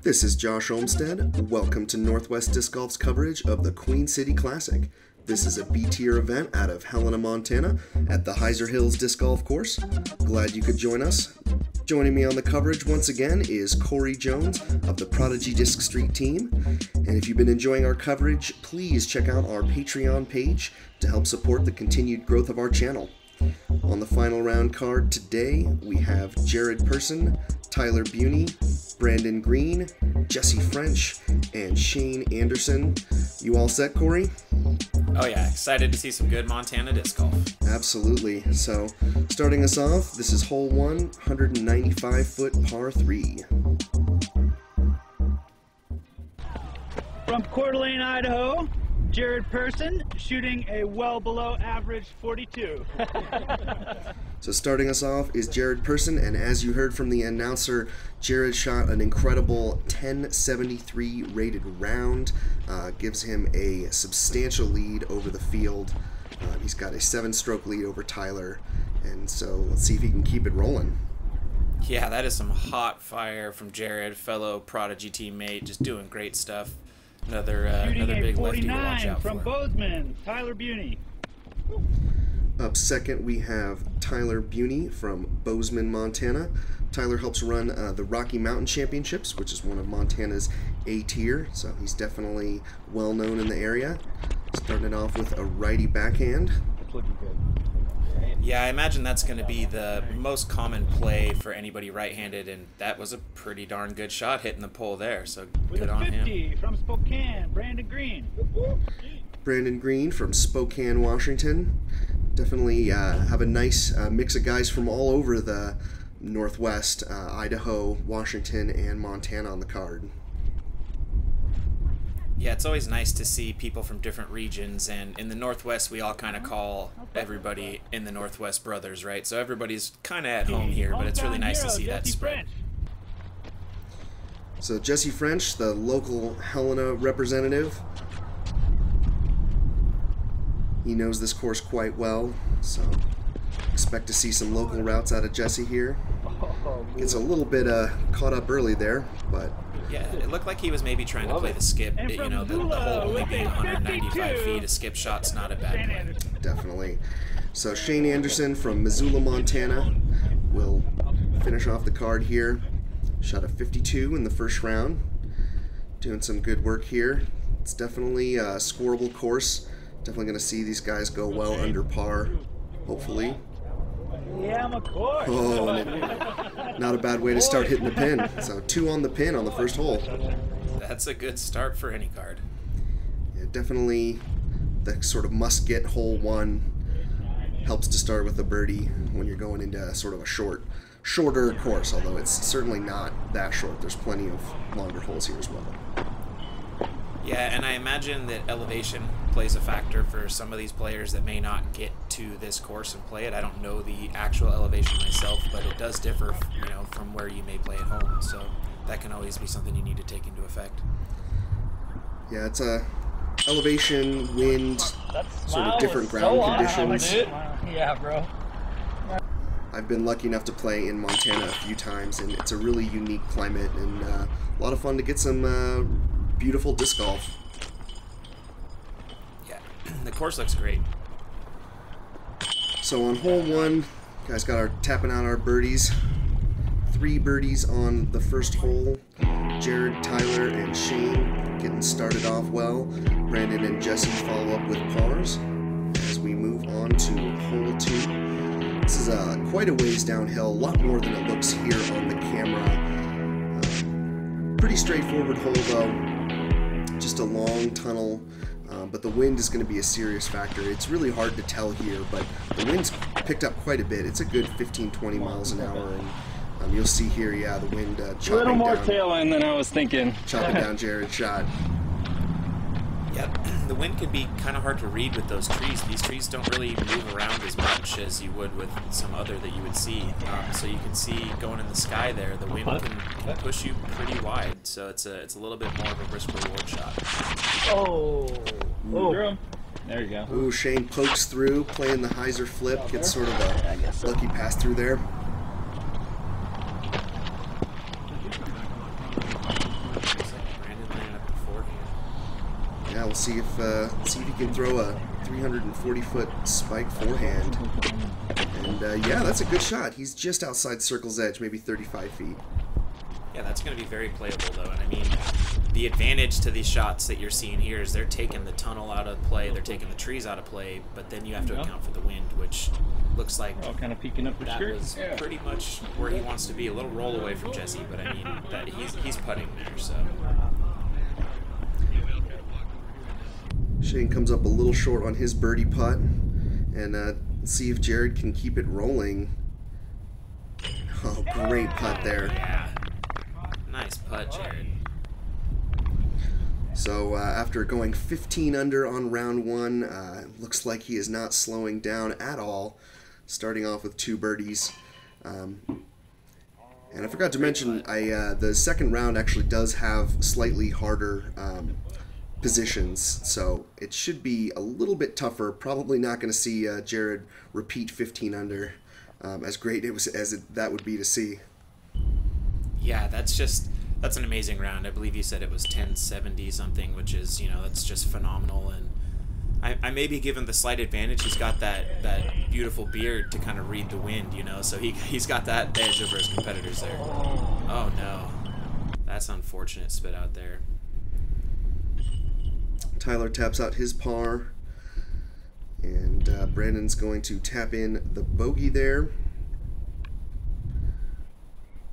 This is Josh Olmsted. Welcome to Northwest Disc Golf's coverage of the Queen City Classic. This is a B-tier event out of Helena, Montana at the Heiser Hills Disc Golf Course. Glad you could join us. Joining me on the coverage once again is Corey Jones of the Prodigy Disc Street team. And if you've been enjoying our coverage, please check out our Patreon page to help support the continued growth of our channel. On the final round card today, we have Jared Person, Tyler Bugni, Brandon Green, Jesse French, and Shane Anderson. You all set, Corey? Oh yeah, excited to see some good Montana disc golf. Absolutely. So, starting us off, this is hole 1, 195-foot par 3. From Coeur d'Alene, Idaho, Jared Person, shooting a well below average 42. So starting us off is Jared Person, and as you heard from the announcer, Jared shot an incredible 1073 rated round, gives him a substantial lead over the field. He's got a 7-stroke lead over Tyler, and so let's see if he can keep it rolling. Yeah, that is some hot fire from Jared, fellow Prodigy teammate, just doing great stuff. Another big lefty to watch out from for. Bozeman, Tyler Bugni. Up second, we have Tyler Bugni from Bozeman, Montana. Tyler helps run the Rocky Mountain Championships, which is one of Montana's A tier, so he's definitely well known in the area. Starting off with a righty backhand. It's looking good. Yeah, I imagine that's going to be the most common play for anybody right-handed, and that was a pretty darn good shot hitting the pole there, so good on him. 50 from Spokane, Brandon Green. Brandon Green from Spokane, Washington. Definitely have a nice mix of guys from all over the Northwest, Idaho, Washington, and Montana on the card. Yeah, it's always nice to see people from different regions, and in the Northwest we all kind of call everybody in the Northwest brothers, right? So everybody's kind of at home here, but it's really nice to see that spread. So Jesse French, the local Helena representative, he knows this course quite well, so expect to see some local routes out of Jesse here. Gets a little bit caught up early there, but yeah, it looked like he was maybe trying to play the skip. You know, the hole only being 195 feet, a skip shot's not a bad play. Definitely. So Shane Anderson from Missoula, Montana will finish off the card here. Shot a 52 in the first round. Doing some good work here. It's definitely a scoreable course. Definitely going to see these guys go well under par, hopefully. Yeah, of course. Oh, not a bad way to start hitting the pin. So 2 on the pin on the first hole. That's a good start for any card. Yeah, definitely the sort of must-get hole 1 helps to start with a birdie when you're going into sort of a shorter course, although it's certainly not that short. There's plenty of longer holes here as well. Yeah, and I imagine that elevation plays a factor for some of these players that may not get to this course and play it. I don't know the actual elevation myself, but it does differ, you know, from where you may play at home. So that can always be something you need to take into effect. Yeah, it's a elevation, wind, sort of different ground conditions. Yeah, bro. I've been lucky enough to play in Montana a few times, and it's a really unique climate and a lot of fun to get some beautiful disc golf. Yeah, the course looks great. So on hole 1, guys tapping out our birdies. 3 birdies on the first hole. Jared, Tyler, and Shane getting started off well. Brandon and Jesse follow up with pars as we move on to hole 2. This is quite a ways downhill, a lot more than it looks here on the camera. Pretty straightforward hole though. Just a long tunnel, but the wind is going to be a serious factor. It's really hard to tell here, but the wind's picked up quite a bit. It's a good 15-20 miles an hour, and you'll see here, yeah, the wind chopping down. A little more tail end than I was thinking. Chopping down Jared's shot. Yeah, the wind can be kind of hard to read with those trees. These trees don't really move around as much as you would with some other that you would see. So you can see going in the sky there, the wind can push you pretty wide. So it's a little bit more of a risk-reward shot. Oh. There you go. Ooh, Shane pokes through, playing the Heiser flip, gets sort of a lucky pass through there. see if he can throw a 340-foot spike forehand. And yeah, that's a good shot. He's just outside circle's edge, maybe 35 feet. Yeah, that's going to be very playable, though. And I mean, the advantage to these shots that you're seeing here is they're taking the tunnel out of play, they're taking the trees out of play, but then you have to account for the wind, which looks like kind of peeking up the that skirt. was pretty much where he wants to be. A little roll away from Jesse, but I mean, that he's putting there, so. Shane comes up a little short on his birdie putt, and see if Jared can keep it rolling. Oh, great putt there. Yeah. Nice putt, Jared. So after going 15 under on round one, looks like he is not slowing down at all, starting off with 2 birdies. And I forgot to mention, the second round actually does have slightly harder positions, so it should be a little bit tougher. Probably not going to see Jared repeat 15 under, as great that would be to see. Yeah, that's an amazing round. I believe you said it was 1070 something, which is, that's just phenomenal. And I may be given the slight advantage. He's got that beautiful beard to kind of read the wind, so he's got that edge over his competitors there. Oh no, that's unfortunate spit out there. Tyler taps out his par, and Brandon's going to tap in the bogey there.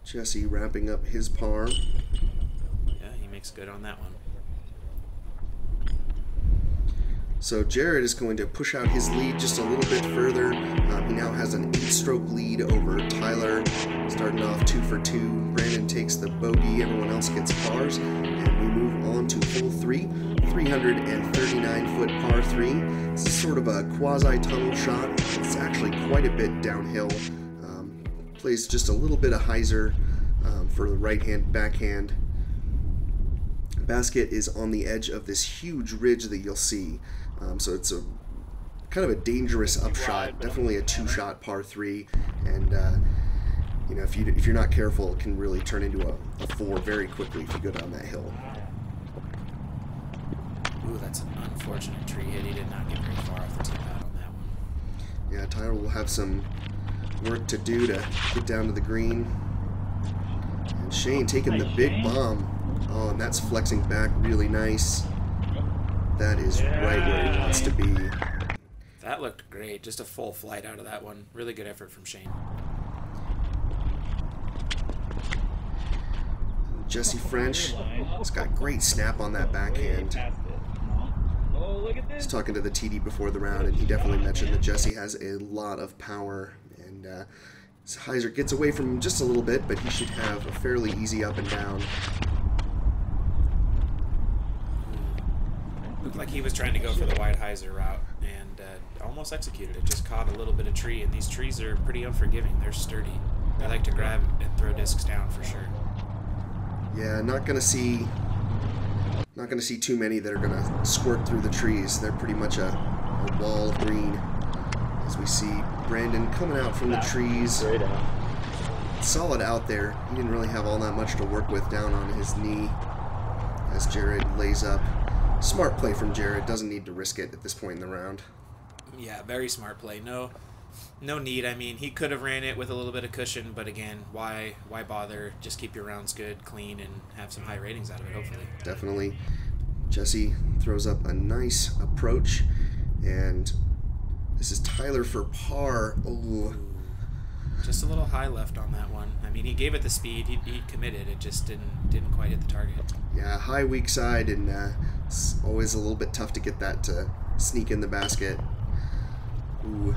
Jesse wrapping up his par. Yeah, he makes good on that one. So Jared is going to push out his lead just a little bit further. He now has an 8-stroke lead over Tyler, starting off 2 for 2. Brandon takes the bogey, everyone else gets pars, and we move on to hole 3, 339-foot par 3. This is sort of a quasi-tunnel shot. It's actually quite a bit downhill. Plays just a little bit of hyzer for the right-hand backhand. Basket is on the edge of this huge ridge that you'll see. So it's a kind of a dangerous upshot, definitely a 2-shot par 3, and if you're not careful, it can really turn into a 4 very quickly if you go down that hill. Ooh, that's an unfortunate tree hit. He did not get very far off the tee pad on that one. Yeah, Tyler will have some work to do to get down to the green. And Shane taking the big bomb. Oh, and that's flexing back really nice. That is right where he wants to be. That looked great. Just a full flight out of that one. Really good effort from Shane. Jesse French has got great snap on that backhand. I was talking to the TD before the round, and he definitely mentioned that Jesse has a lot of power. And Heiser gets away from him just a little bit, but he should have a fairly easy up and down. Looked like he was trying to go for the wide hyzer route and almost executed it. Just caught a little bit of tree, and these trees are pretty unforgiving. They're sturdy. They like to grab and throw discs down for sure. Yeah, not gonna see too many that are gonna squirt through the trees. They're pretty much a wall of green. As we see Brandon coming out from the trees. Solid out there. He didn't really have all that much to work with down on his knee as Jared lays up. Smart play from Jared. Doesn't need to risk it at this point in the round. Yeah, very smart play. No need. I mean, he could have ran it with a little bit of cushion, but again, why bother? Just keep your rounds good, clean, and have some high ratings out of it, hopefully. Definitely. Jesse throws up a nice approach, and this is Tyler for par. Oh. Just a little high left on that one. I mean, he gave it the speed. He committed. It just didn't quite hit the target. Yeah, high weak side, and it's always a little bit tough to get that to sneak in the basket. Ooh.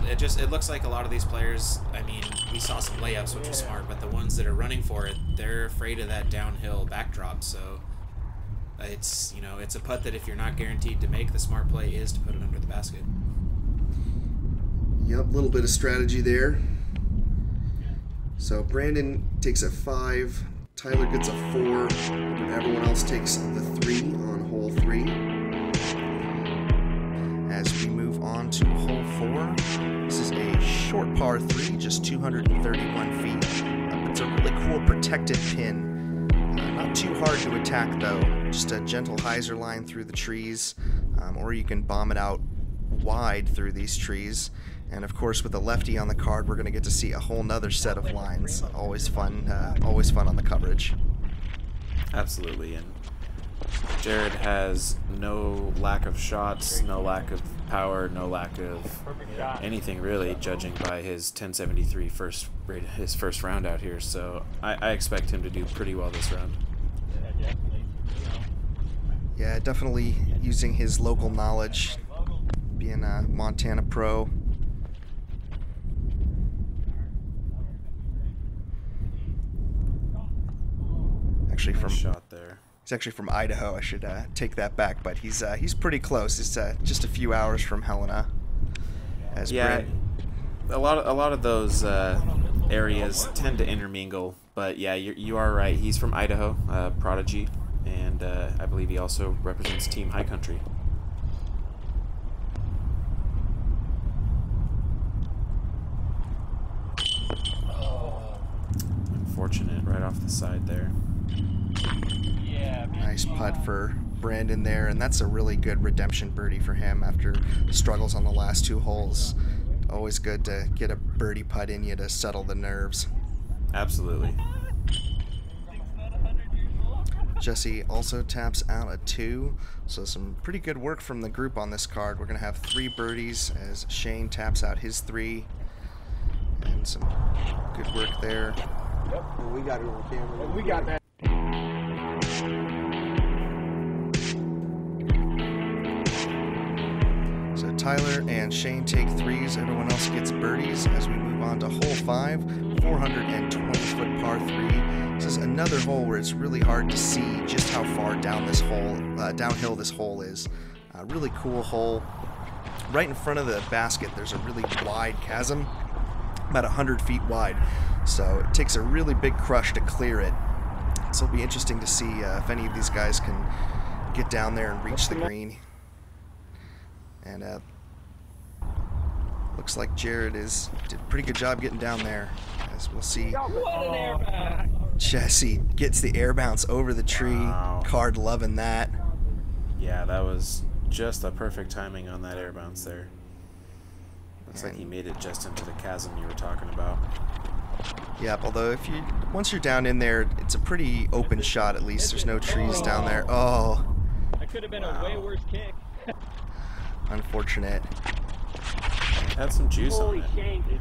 It looks like a lot of these players, I mean, we saw some layups, which was smart, but the ones that are running for it, they're afraid of that downhill backdrop. So it's a putt that if you're not guaranteed to make, the smart play is to put it under the basket. Yep, a little bit of strategy there. So Brandon takes a 5, Tyler gets a 4, and everyone else takes the 3 on hole 3. As we move on to hole 4, this is a short par 3, just 231 feet. It's a really cool protected pin. Not too hard to attack though, just a gentle hyzer line through the trees, or you can bomb it out wide through these trees. And of course with a lefty on the card, we're going to get to see a whole nother set of lines. Always fun on the coverage. Absolutely, and Jared has no lack of shots, no lack of power, no lack of anything really, judging by his 1073 his first round out here. So I expect him to do pretty well this round. Yeah, definitely using his local knowledge, being a Montana pro. Actually, Nice from shot there. He's actually from Idaho. I should take that back, but he's pretty close. He's just a few hours from Helena. Yeah, a lot of those areas tend to intermingle, but yeah, you are right. He's from Idaho, Prodigy, and I believe he also represents Team High Country. Unfortunate, right off the side there. Nice putt for Brandon there, and that's a really good redemption birdie for him after struggles on the last 2 holes. Always good to get a birdie putt in you to settle the nerves. Absolutely. Jesse also taps out a 2, so some pretty good work from the group on this card. We're going to have 3 birdies as Shane taps out his 3, and some good work there. Yep, we got it on camera. We got that. So Tyler and Shane take 3s, everyone else gets birdies as we move on to hole 5, 420-foot par 3. This is another hole where it's really hard to see just how far down this hole, downhill this hole is. Really cool hole. Right in front of the basket, there's a really wide chasm, about 100 feet wide. So it takes a really big crush to clear it. So it'll be interesting to see if any of these guys can get down there and reach the green. And looks like Jared did a pretty good job getting down there, as we'll see. Jesse gets the air bounce over the tree. Wow. Card loving that. Yeah, that was just the perfect timing on that air bounce there. Looks like he made it just into the chasm you were talking about. Yep, although once you're down in there, it's a pretty open shot at least. There's no trees down there. Oh. That could have been a way worse kick. Unfortunate. Had some juice on it.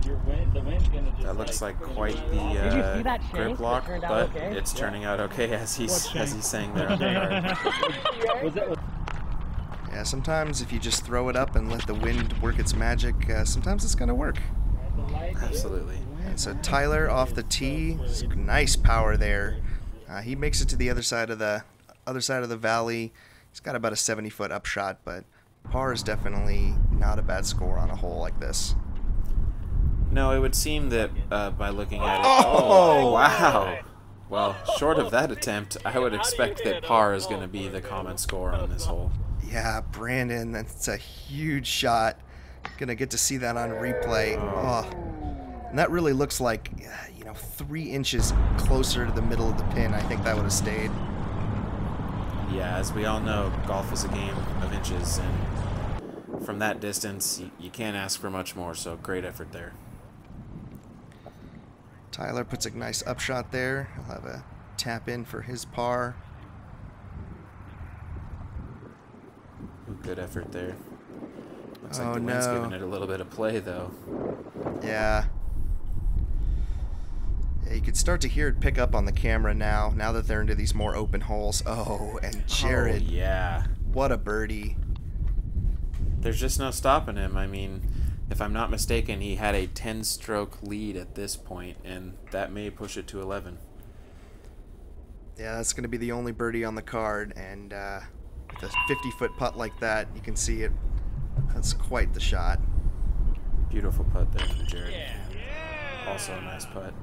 The wind's gonna just That looks like quite the grip lock, but okay? it's turning out okay as he's saying there on the card. Yeah, sometimes if you just throw it up and let the wind work its magic, sometimes it's gonna work. Absolutely. And so Tyler off the tee, nice power there. He makes it to the other side of the valley. He's got about a 70-foot upshot, but par is definitely not a bad score on a hole like this. No, it would seem that by looking at it. Oh! Wow. Well, short of that attempt, I would expect that par is going to be the common score on this hole. Yeah, Brandon, that's a huge shot. Gonna get to see that on replay. Oh. And that really looks like, 3 inches closer to the middle of the pin. I think that would have stayed. Yeah, as we all know, golf is a game of inches, and from that distance, you can't ask for much more, so great effort there. Tyler puts a nice upshot there. He'll have a tap in for his par. Good effort there. Looks like Oh, the wind's no. giving it a little bit of play, though. Yeah. Yeah, you could start to hear it pick up on the camera now that they're into these more open holes. Oh, and Jared. Oh, yeah. What a birdie. There's just no stopping him. I mean, if I'm not mistaken, he had a 10-stroke lead at this point, and that may push it to 11. Yeah, that's going to be the only birdie on the card, and with a 50-foot putt like that, you can see it. That's quite the shot. Beautiful putt there from Jared. Also a nice putt.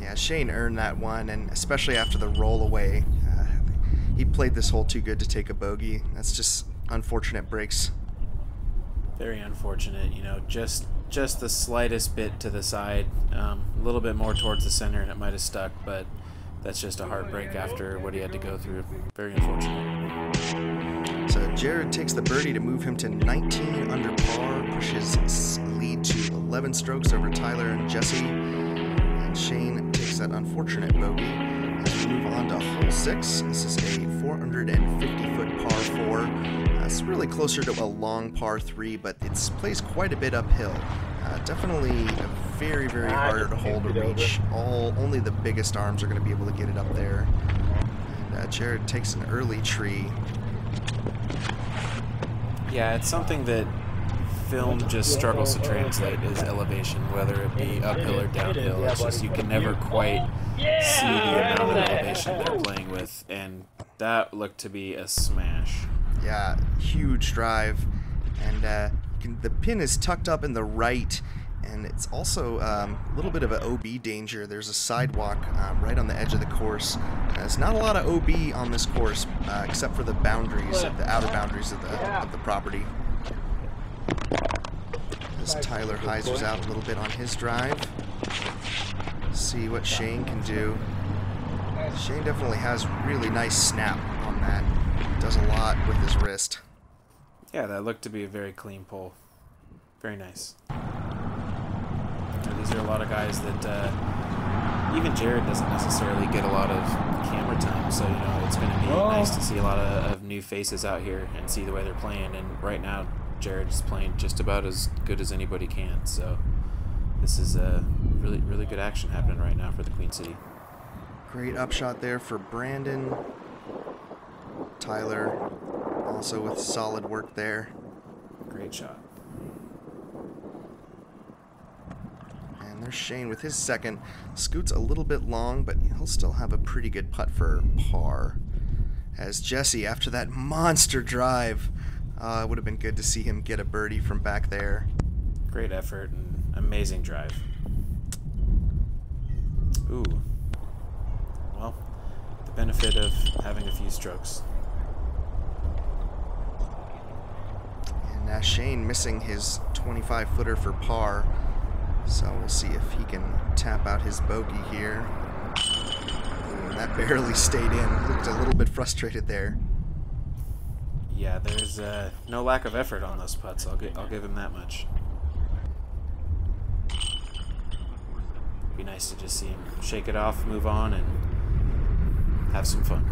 Yeah, Shane earned that one, and especially after the roll away, he played this hole too good to take a bogey. That's just unfortunate breaks. Very unfortunate, you know, just the slightest bit to the side, a little bit more towards the center, and it might have stuck, but that's just a heartbreak after what he had to go through. Very unfortunate. So Jared takes the birdie to move him to 19 under par, pushes lead to 11 strokes over Tyler and Jesse, and Shane takes that unfortunate bogey. As we move on to hole 6, this is a 450-foot par 4. It's really closer to a long par 3, but it plays quite a bit uphill. Definitely a very, very harder to hole to reach. Only the biggest arms are going to be able to get it up there. And Jared takes an early tree. Yeah, it's something that film just struggles to translate is elevation, whether it be uphill or downhill. It's just you can never quite see the amount of elevation they're playing with, and that looked to be a smash. Yeah, huge drive, and the pin is tucked up in the right, and it's also a little bit of an OB danger. There's a sidewalk right on the edge of the course. There's not a lot of OB on this course, except for the boundaries, the outer boundaries of the property. As Tyler hyzers out a little bit on his drive. See what Shane can do. Shane definitely has really nice snap on that. Does a lot with his wrist. Yeah, that looked to be a very clean pull. Very nice. These are a lot of guys that even Jared doesn't necessarily get a lot of camera time, so you know it's going to be nice to see a lot of new faces out here and see the way they're playing. And right now, Jared is playing just about as good as anybody can. So this is really, really good action happening right now for the Queen City. Great upshot there for Brandon. Tyler also with solid work there. Great shot. And there's Shane with his second. Scoot's a little bit long, but he'll still have a pretty good putt for par. As Jesse, after that monster drive, it would have been good to see him get a birdie from back there. Great effort and amazing drive. Ooh. Well, the benefit of having a few strokes. And Shane missing his 25-footer for par. So we'll see if he can tap out his bogey here. Ooh, that barely stayed in. Looked a little bit frustrated there. Yeah, there's no lack of effort on those putts. I'll give him that much. It'd be nice to just see him shake it off, move on, and have some fun.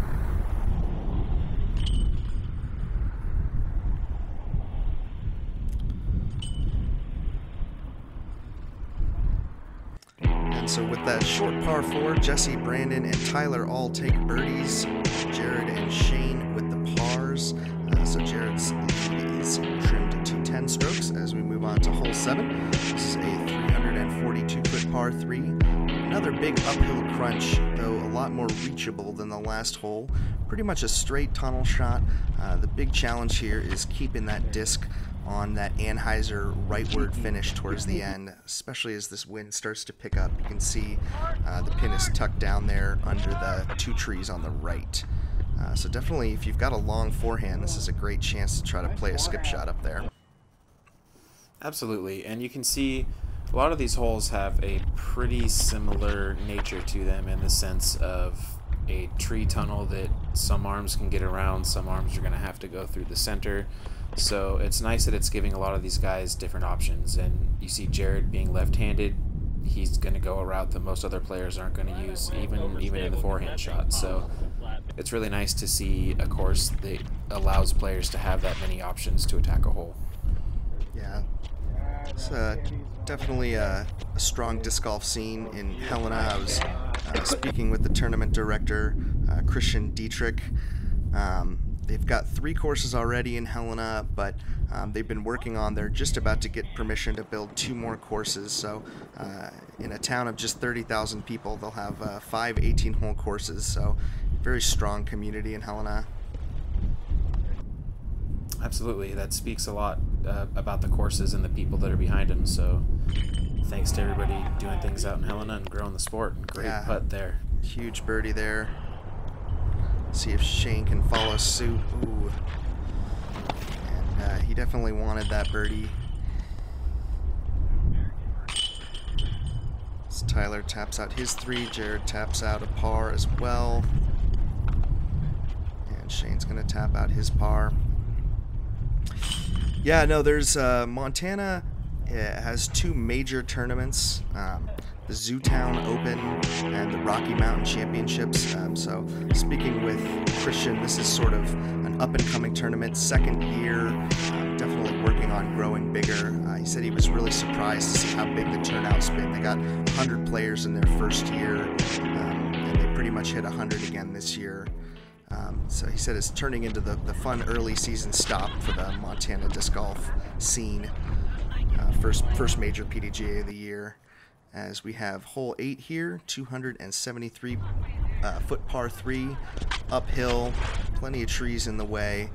And so with that short par 4, Jesse, Brandon, and Tyler all take birdies. Jared and Shane with the pars. So Jared's lead is trimmed to 10 strokes as we move on to hole 7. This is a 342-foot par 3. Another big uphill crunch, though a lot more reachable than the last hole. Pretty much a straight tunnel shot. The big challenge here is keeping that disc on that Anheuser rightward finish towards the end, especially as this wind starts to pick up. You can see the pin is tucked down there under the 2 trees on the right. So definitely, if you've got a long forehand, this is a great chance to try to play a skip shot up there. Absolutely, and you can see a lot of these holes have a pretty similar nature to them in the sense of a tree tunnel that some arms can get around, some arms are going to have to go through the center. So it's nice that it's giving a lot of these guys different options, and you see Jared being left-handed. He's going to go a route that most other players aren't going to use, even in the forehand shot. So it's really nice to see a course that allows players to have that many options to attack a hole. Yeah, it's definitely a strong disc golf scene in Helena. I was speaking with the tournament director, Christian Dietrich. They've got 3 courses already in Helena, but they've been working on, they're just about to get permission to build 2 more courses. So in a town of just 30,000 people, they'll have 5 18-hole courses. So very strong community in Helena. Absolutely, that speaks a lot about the courses and the people that are behind them. So thanks to everybody doing things out in Helena and growing the sport. Great putt there. Huge birdie there. See if Shane can follow suit. Ooh. And He definitely wanted that birdie. As Tyler taps out his 3, Jared taps out a par as well. And Shane's going to tap out his par. Yeah, no, there's Montana has 2 major tournaments, the Zootown Open and the Rocky Mountain Championships. So speaking with Christian, this is sort of an up-and-coming tournament, 2nd year, definitely working on growing bigger. He said he was really surprised to see how big the turnout's been. They got 100 players in their first year, and they pretty much hit 100 again this year. So he said it's turning into the fun early season stop for the Montana disc golf scene. First major PDGA of the year, as we have hole 8 here, 273 foot par 3, uphill, plenty of trees in the way.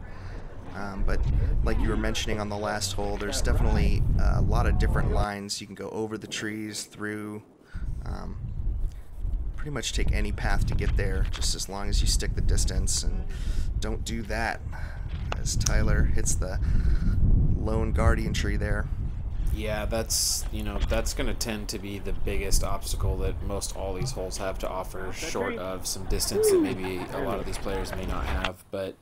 But like you were mentioning on the last hole, there's definitely a lot of different lines. You can go over the trees, through, pretty much take any path to get there, just as long as you stick the distance and don't do that. As Tyler hits the lone guardian tree there. Yeah, that's going to tend to be the biggest obstacle that most all these holes have to offer, short of some distance that maybe a lot of these players may not have. But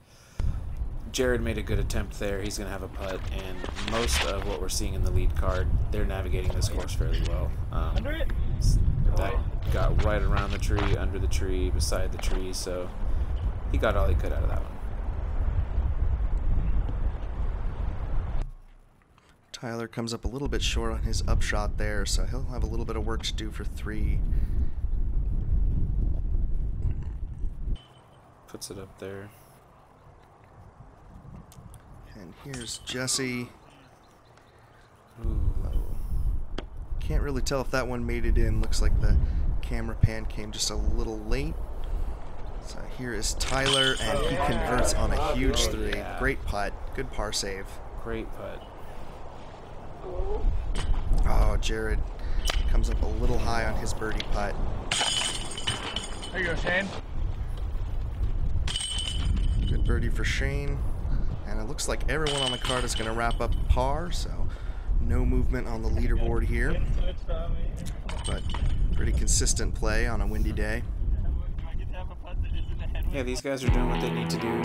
Jared made a good attempt there. He's going to have a putt, and most of what we're seeing in the lead card, they're navigating this course fairly well. That got right around the tree, under the tree, beside the tree, so he got all he could out of that one. Tyler comes up a little bit short on his upshot there, so he'll have a little bit of work to do for 3. Puts it up there. And here's Jesse. Ooh. Can't really tell if that one made it in. Looks like the camera pan came just a little late. So here is Tyler, and he converts on a huge 3. Yeah. Great putt. Good par save. Great putt. Oh, Jared comes up a little high on his birdie putt. There you go, Shane. Good birdie for Shane. And it looks like everyone on the card is going to wrap up par, so no movement on the leaderboard here. But pretty consistent play on a windy day. Yeah, these guys are doing what they need to do.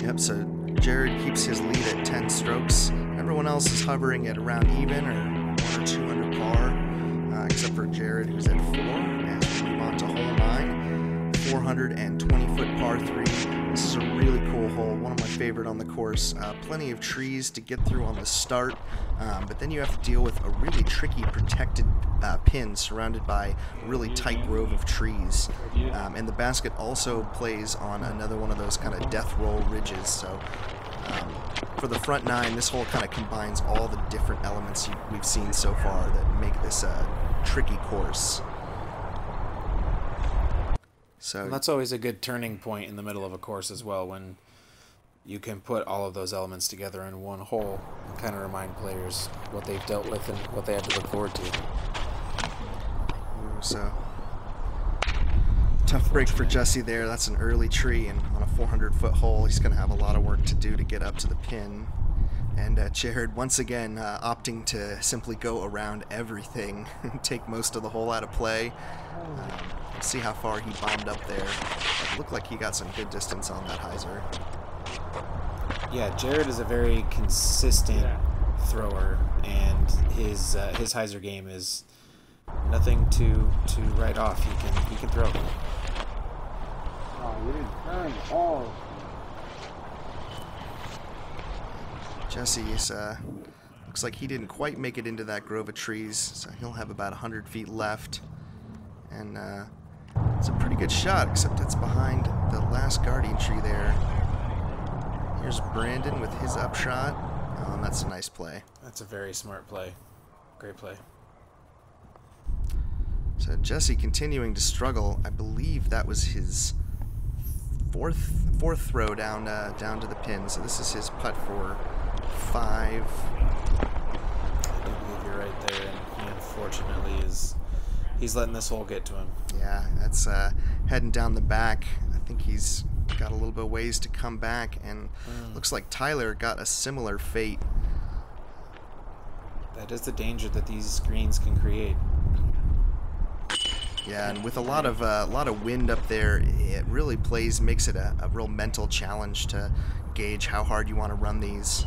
Yep, so Jared keeps his lead at 10 strokes. Everyone else is hovering at around even or 1 or 2 under par, except for Jared, who's at 4. As we move on to hole 9, 420-foot par 3. This is a really cool hole, one of my favorite on the course. Plenty of trees to get through on the start, but then you have to deal with a really tricky protected pin surrounded by a really tight grove of trees. And the basket also plays on another one of those kind of death roll ridges. So for the front 9, this hole kind of combines all the different elements we've seen so far that make this a tricky course. So And that's always a good turning point in the middle of a course as well, when you can put all of those elements together in one hole and kind of remind players what they've dealt with and what they have to look forward to. So tough break for Jesse there. That's an early tree, and on a 400-foot hole, he's going to have a lot of work to do to get up to the pin. And Jared, once again, opting to simply go around everything and take most of the hole out of play. Let's see how far he bombed up there. It looked like he got some good distance on that hyzer. Yeah, Jared is a very consistent thrower, and his hyzer game is nothing to write off. He can throw. Oh, we didn't turn at all. Jesse is, looks like he didn't quite make it into that grove of trees, so he'll have about 100 feet left. And it's a pretty good shot, except it's behind the last guardian tree there. Here's Brandon with his upshot. Oh, and that's a nice play. That's a very smart play. Great play. So Jesse continuing to struggle. I believe that was his fourth throw down to the pin. So this is his putt for 5. I believe you're right there, and he unfortunately he's letting this hole get to him. Yeah, that's heading down the back. I think he's got a little bit of ways to come back, and looks like Tyler got a similar fate. That is the danger that these greens can create. Yeah, and with a lot of wind up there, it really makes it a real mental challenge to gauge how hard you want to run these.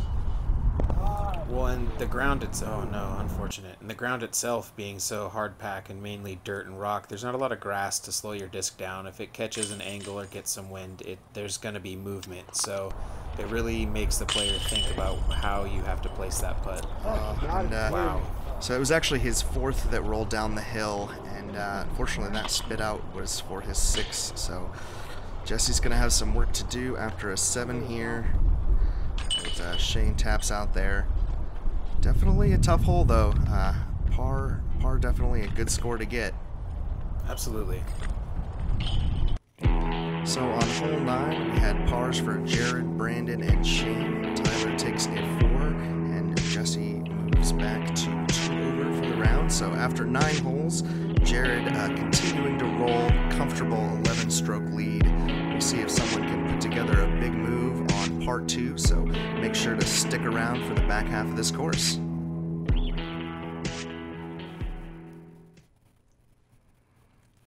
Well, and the ground oh no, unfortunate. And the ground itself being so hard pack and mainly dirt and rock, there's not a lot of grass to slow your disc down. If it catches an angle or gets some wind, there's going to be movement. So it really makes the player think about how you have to place that putt. Wow. So it was actually his 4th that rolled down the hill, and unfortunately that spit out was for his 6th. So Jesse's going to have some work to do after a 7 here. As Shane taps out there. Definitely a tough hole though. Par definitely a good score to get. Absolutely. So on hole 9 we had pars for Jared, Brandon, and Shane. Tyler takes a 4, and Jesse moves back to 2 over for the round. So after 9 holes, Jared continuing to roll, comfortable 11-stroke lead. We'll see if someone can put together a big move on part 2, so make sure to stick around for the back half of this course.